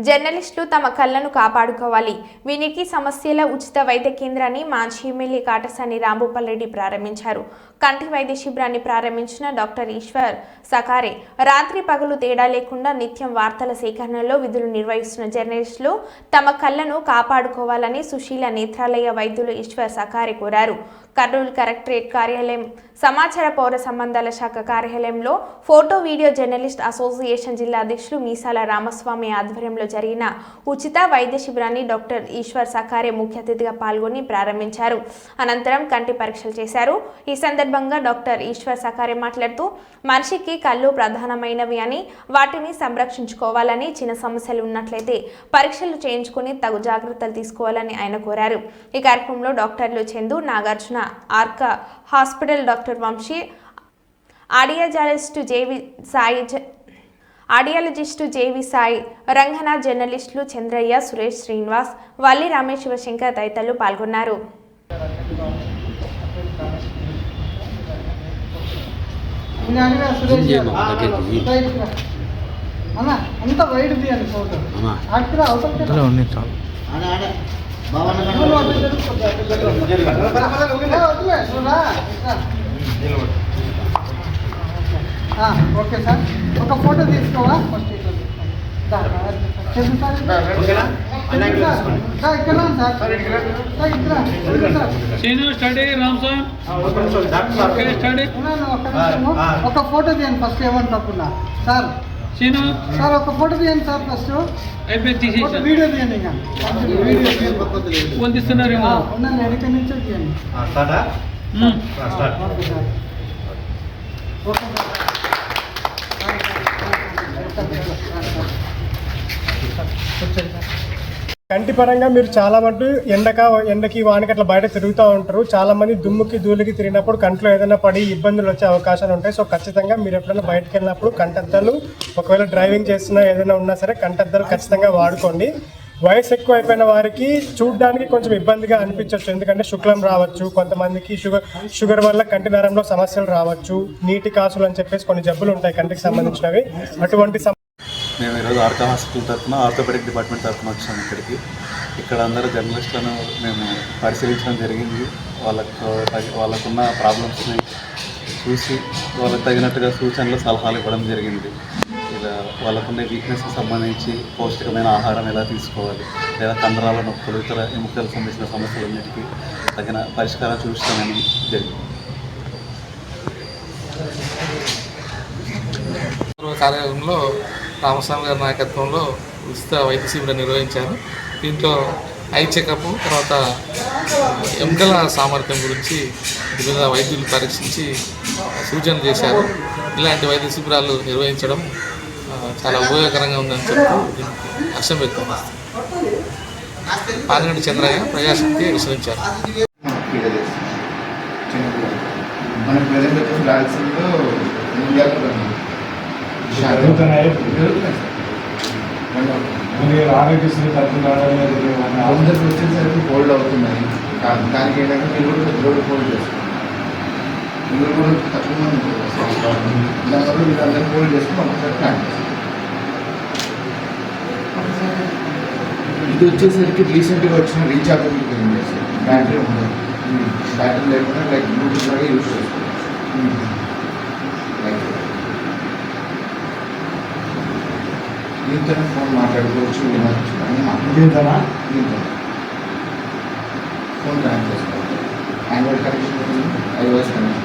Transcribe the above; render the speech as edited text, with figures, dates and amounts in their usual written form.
జర్నలిస్టులు తమ కళ్ళను కాపాడుకోవాలి. వినికి సమస్యల ఉచిత వైద్య కేంద్రాన్ని మాజీ ఎమ్మెల్యే కాటసాని రాంభూపాల్ రెడ్డి ప్రారంభించారు. కంటి వైద్య శిబిరాన్ని ప్రారంభించిన డాక్టర్ ఈశ్వర్ సకారే రాత్రి పగలు తేడా లేకుండా నిత్యం వార్తల సేకరణలో విధులు నిర్వహిస్తున్న జర్నలిస్టులు తమ కళ్ళను కాపాడుకోవాలని సుశీల నేత్రాలయ వైద్యులు ఈశ్వర్ సకారే కోరారు. కర్నూలు కలెక్టరేట్ కార్యాలయం సమాచార పౌర సంబంధాల శాఖ కార్యాలయంలో ఫోటో వీడియో జర్నలిస్ట్ అసోసియేషన్ జిల్లా అధ్యక్షులు మీసాల రామస్వామి ఆధ్వర్యంలో జరిగిన ఉచిత వైద్య శిబిరాన్ని డాక్టర్ ఈశ్వర్ సకారే ముఖ్య అతిథిగా పాల్గొని ప్రారంభించారు. అనంతరం కంటి పరీక్షలు చేశారు. ఈ సందర్భంగా డాక్టర్ ఈశ్వర్ సకారే మాట్లాడుతూ మనిషికి కళ్ళు ప్రధానమైనవి అని వాటిని సంరక్షించుకోవాలని, చిన్న సమస్యలు ఉన్నట్లయితే పరీక్షలు చేయించుకుని తగు జాగ్రత్తలు తీసుకోవాలని ఆయన కోరారు. ఈ కార్యక్రమంలో డాక్టర్లు Chandu, Nagarjuna, Arka hospital doctor Vamshi, audiologist J V Sai, Ranganath, జర్నలిస్టులు చంద్రయ్య, సురేష్, శ్రీనివాస్, వల్లి రమేష్, శివశంకర్ తదితరులు పాల్గొన్నారు. ఓకే సార్, ఒక ఫోటో తీసుకోవా ఫస్ట్ ఒక ఫోటో తీయండి ఫస్ట్. ఏమని తప్పున్నా సార్ సార్ ఒక ఫోటో తీయండి సార్ ఫస్ట్. వీడియో తీయండి. ఇంకా ఉండండి, ఎక్కడి నుంచో తీయండి. కంటి పరంగా మీరు చాలా మటు ఎండకి వానకి అట్లా బయట తిరుగుతూ ఉంటారు. చాలా మంది దుమ్ముకి ధూళికి తిరిగినప్పుడు కంట్లో ఏదైనా పడి ఇబ్బందులు వచ్చే అవకాశాలు ఉంటాయి. సో ఖచ్చితంగా మీరు ఎప్పుడైనా బయటకు వెళ్ళినప్పుడు కంటద్దాలు, ఒకవేళ డ్రైవింగ్ చేస్తున్నా ఏదైనా ఉన్నా సరే కంటద్దాలు ఖచ్చితంగా వాడుకోండి. వయసు ఎక్కువ అయిపోయిన వారికి చూడడానికి కొంచెం ఇబ్బందిగా అనిపించవచ్చు, ఎందుకంటే శుక్లం రావచ్చు, కొంతమందికి షుగర్ వల్ల కంటి నరంలో సమస్యలు రావచ్చు, నీటి కాసులు అని చెప్పేసి కొన్ని జబ్బులు ఉంటాయి కంటికి సంబంధించినవి. అటువంటి మేము ఈరోజు ఆర్కా హాస్పిటల్ తరఫున, ఆర్థోపెడిక్ డిపార్ట్మెంట్ తరఫున వచ్చాము ఇక్కడికి. ఇక్కడ అందరూ జర్నలిస్టులను మేము పరిశీలించడం జరిగింది. వాళ్ళకున్న ప్రాబ్లమ్స్ని చూసి వాళ్ళకి తగినట్టుగా సూచనలు, సలహాలు ఇవ్వడం జరిగింది. ఇలా వాళ్ళకున్న వీక్నెస్కి సంబంధించి పౌష్టికమైన ఆహారం ఎలా తీసుకోవాలి, లేదా కండరాల నొప్పులు, ఇతర ఎముకలకు సంబంధించిన సమస్యలన్నిటికీ తగిన పరిష్కారం చూపించడం జరిగింది. కార్యాలయంలో రామస్వామి గారి నాయకత్వంలో ఉచిత వైద్య శిబిరం నిర్వహించారు. దీంట్లో ఐ చెకప్, తర్వాత ఎముకల సామర్థ్యం గురించి వివిధ వైద్యులు పరీక్షించి సూచనలు చేశారు. ఇలాంటి వైద్య శిబిరాలు నిర్వహించడం చాలా ఉపయోగకరంగా ఉందని చెప్తూ హర్షం వ్యక్తం చేస్తారు. పాలగంటి చంద్రయ్య ప్రజాశక్తి విశ్రమించారు. ఆరోగ్యశ్రీ అందరికి వచ్చేసరికి హోల్డ్ అవుతున్నాయి. దానికి ఏంటంటే మీరు కూడా రోడ్డు హోల్డ్ చేసుకోండి. మీరు కూడా తక్కువ మంది దానివల్ల మీరు అందరికీ హోల్డ్ చేసుకుని ఒకసారి ప్లాన్ చేస్తారు. ఇది వచ్చేసరికి రీసెంట్గా వచ్చిన రీఛార్జబుల్ క్లీన్ చేస్తారు. బ్యాటరీ ఉండదు, బ్యాటరీ లేకుండా లైక్ బ్లూటూత్ లాగా యూజ్ చేసుకోవచ్చు. దీంతో ఫోన్ మాట్లాడుకోవచ్చు, వినొచ్చు, అని దీంతో ఫోన్ కనెక్ట్ చేసుకోవచ్చు. Android connection, iOS connection.